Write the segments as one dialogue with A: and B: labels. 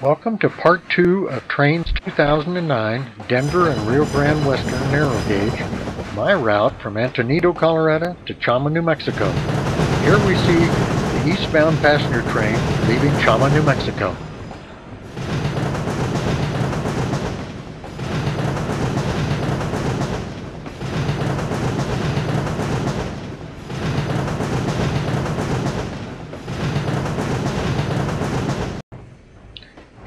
A: Welcome to Part 2 of Trainz 2009 Denver and Rio Grande Western Narrow Gauge, my route from Antonito, Colorado to Chama, New Mexico. Here we see the eastbound passenger train leaving Chama, New Mexico.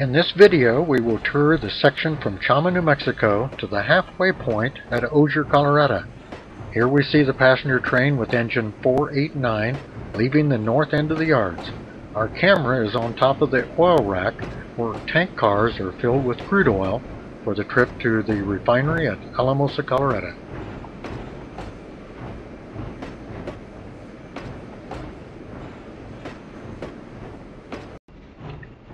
A: In this video, we will tour the section from Chama, New Mexico to the halfway point at Osier, Colorado. Here we see the passenger train with engine 489 leaving the north end of the yards. Our camera is on top of the oil rack where tank cars are filled with crude oil for the trip to the refinery at Alamosa, Colorado.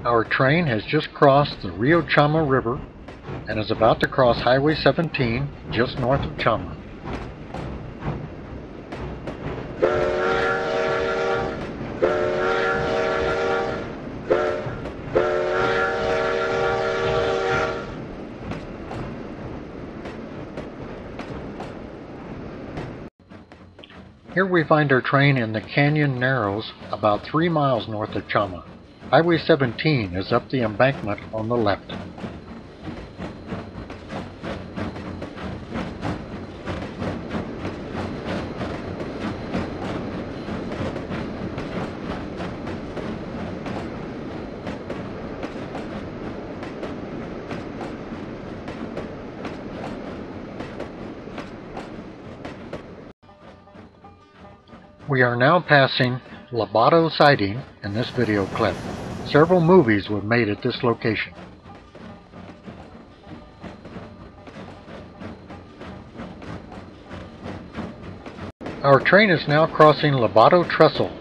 A: Our train has just crossed the Rio Chama River and is about to cross Highway 17 just north of Chama. Here we find our train in the Canyon Narrows about 3 miles north of Chama. Highway 17 is up the embankment on the left. We are now passing Lobato Siding in this video clip. Several movies were made at this location. Our train is now crossing Lobato Trestle.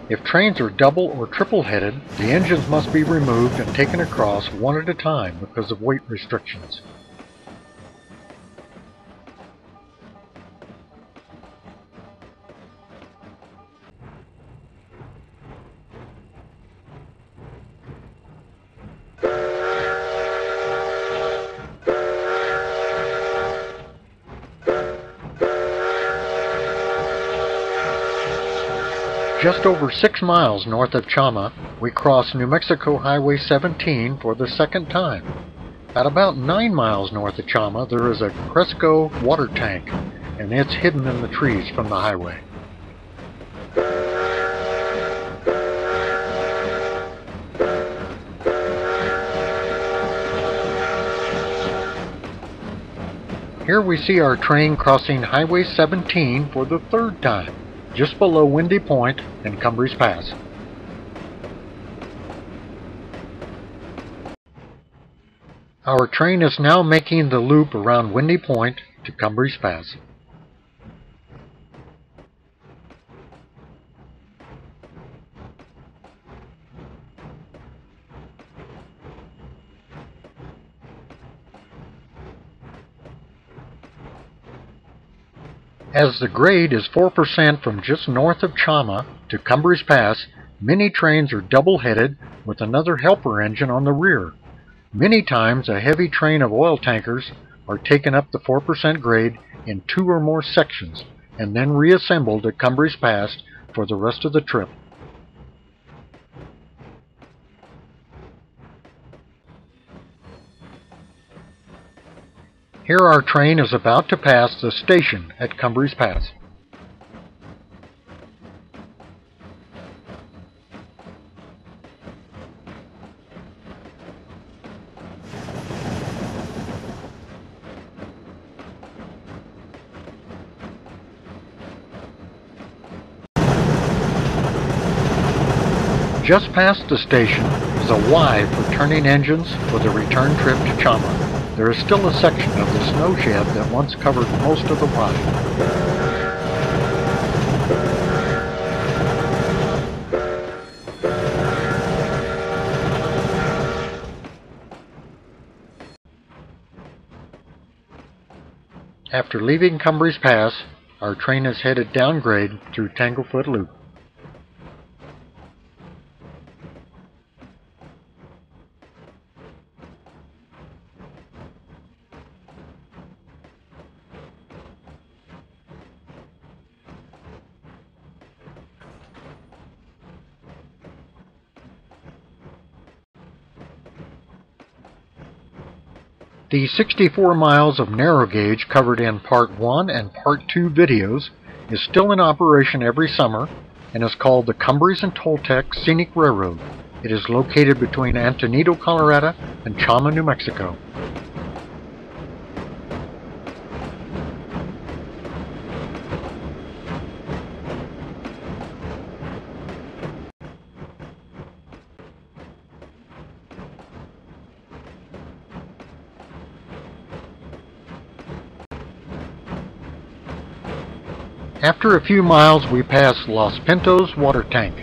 A: If trains are double or triple headed, the engines must be removed and taken across one at a time because of weight restrictions. Just over 6 miles north of Chama, we cross New Mexico Highway 17 for the second time. At about 9 miles north of Chama, there is a Cresco water tank, and it's hidden in the trees from the highway. Here we see our train crossing Highway 17 for the third time, just below Windy Point and Cumbres Pass. Our train is now making the loop around Windy Point to Cumbres Pass. As the grade is 4% from just north of Chama to Cumbres Pass, many trains are double-headed with another helper engine on the rear. Many times a heavy train of oil tankers are taken up the 4% grade in 2 or more sections and then reassembled at Cumbres Pass for the rest of the trip. Here our train is about to pass the station at Cumbres Pass. Just past the station is a Y for turning engines for the return trip to Chama. There is still a section of the snow shed that once covered most of the ride. After leaving Cumbres Pass, our train is headed downgrade through Tanglefoot Loop. The 64 miles of narrow gauge covered in Part 1 and Part 2 videos is still in operation every summer and is called the Cumbres and Toltec Scenic Railroad. It is located between Antonito, Colorado and Chama, New Mexico. After a few miles, we pass Los Pintos water tank.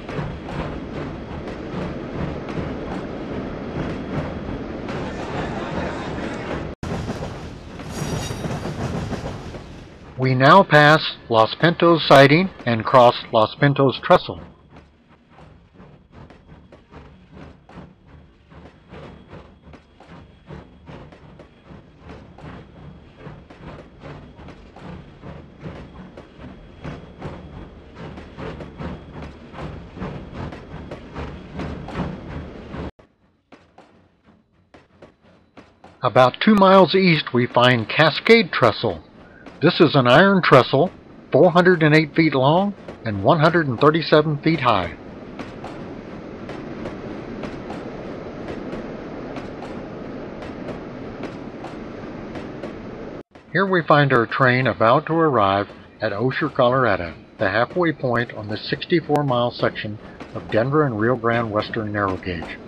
A: We now pass Los Pintos siding and cross Los Pintos trestle. About 2 miles east, we find Cascade Trestle. This is an iron trestle, 408 feet long and 137 feet high. Here we find our train about to arrive at Osier, Colorado, the halfway point on the 64-mile section of Denver and Rio Grande Western narrow gauge.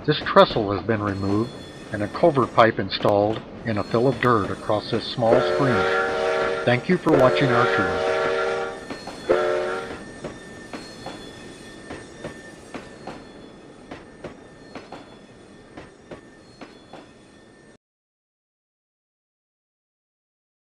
A: This trestle has been removed and a culvert pipe installed in a fill of dirt across this small stream. Thank you for watching our tour.